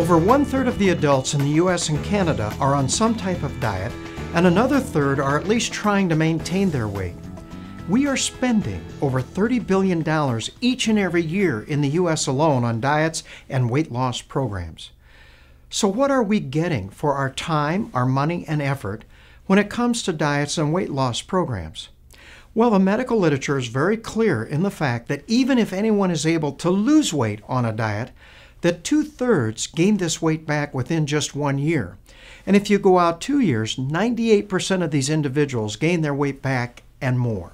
Over 1/3 of the adults in the US and Canada are on some type of diet, and another third are at least trying to maintain their weight. We are spending over $30 billion each and every year in the US alone on diets and weight loss programs. So what are we getting for our time, our money, and effort when it comes to diets and weight loss programs? Well, the medical literature is very clear in the fact that even if anyone is able to lose weight on a diet, that 2/3 gain this weight back within just 1 year. And if you go out 2 years, 98% of these individuals gain their weight back and more.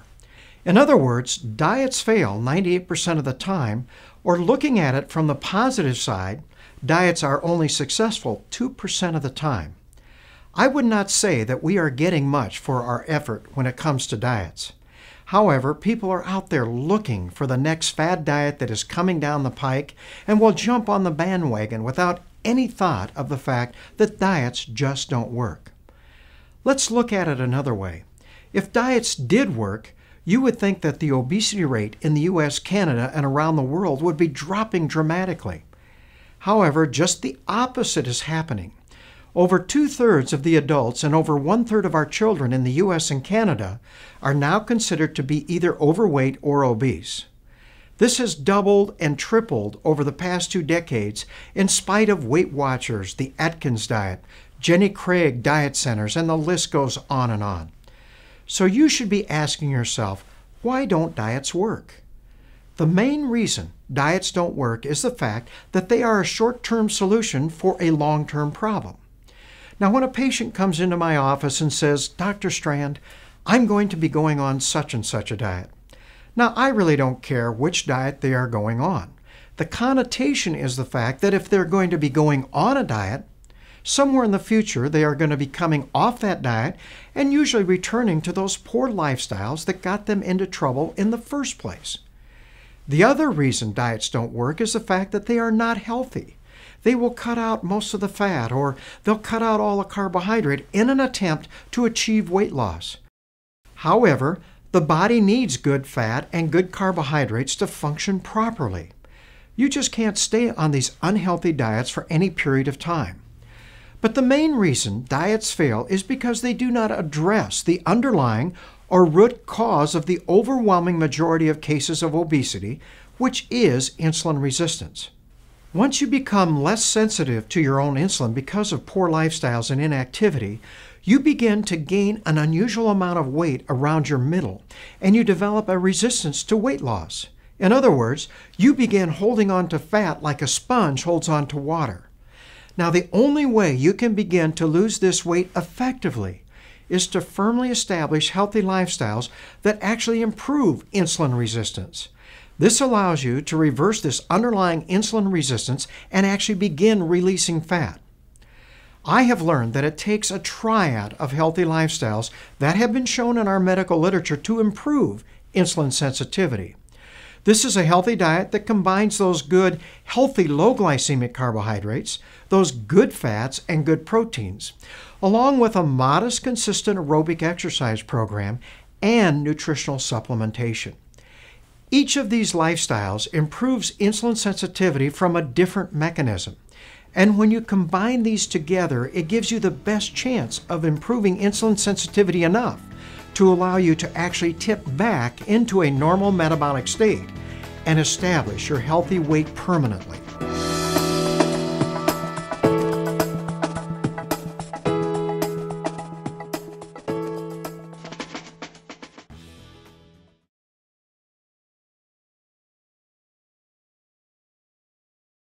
In other words, diets fail 98% of the time, or looking at it from the positive side, diets are only successful 2% of the time. I would not say that we are getting much for our effort when it comes to diets. However, people are out there looking for the next fad diet that is coming down the pike and will jump on the bandwagon without any thought of the fact that diets just don't work. Let's look at it another way. If diets did work, you would think that the obesity rate in the US, Canada, and around the world would be dropping dramatically. However, just the opposite is happening. Over 2/3 of the adults and over 1/3 of our children in the US and Canada are now considered to be either overweight or obese. This has doubled and tripled over the past 2 decades in spite of Weight Watchers, the Atkins diet, Jenny Craig diet centers, and the list goes on and on. So you should be asking yourself, why don't diets work? The main reason diets don't work is the fact that they are a short-term solution for a long-term problem. Now, when a patient comes into my office and says, "Dr. Strand, I'm going to be going on such and such a diet." Now, I really don't care which diet they are going on. The connotation is the fact that if they're going to be going on a diet, somewhere in the future they are going to be coming off that diet and usually returning to those poor lifestyles that got them into trouble in the first place. The other reason diets don't work is the fact that they are not healthy. They will cut out most of the fat, or they'll cut out all the carbohydrate in an attempt to achieve weight loss. However, the body needs good fat and good carbohydrates to function properly. You just can't stay on these unhealthy diets for any period of time. But the main reason diets fail is because they do not address the underlying or root cause of the overwhelming majority of cases of obesity, which is insulin resistance. Once you become less sensitive to your own insulin because of poor lifestyles and inactivity, you begin to gain an unusual amount of weight around your middle, and you develop a resistance to weight loss. In other words, you begin holding on to fat like a sponge holds on to water. Now, the only way you can begin to lose this weight effectively is to firmly establish healthy lifestyles that actually improve insulin resistance. This allows you to reverse this underlying insulin resistance and actually begin releasing fat. I have learned that it takes a triad of healthy lifestyles that have been shown in our medical literature to improve insulin sensitivity. This is a healthy diet that combines those good, healthy, low glycemic carbohydrates, those good fats and good proteins, along with a modest, consistent aerobic exercise program and nutritional supplementation. Each of these lifestyles improves insulin sensitivity from a different mechanism. And when you combine these together, it gives you the best chance of improving insulin sensitivity enough to allow you to actually tip back into a normal metabolic state and establish your healthy weight permanently.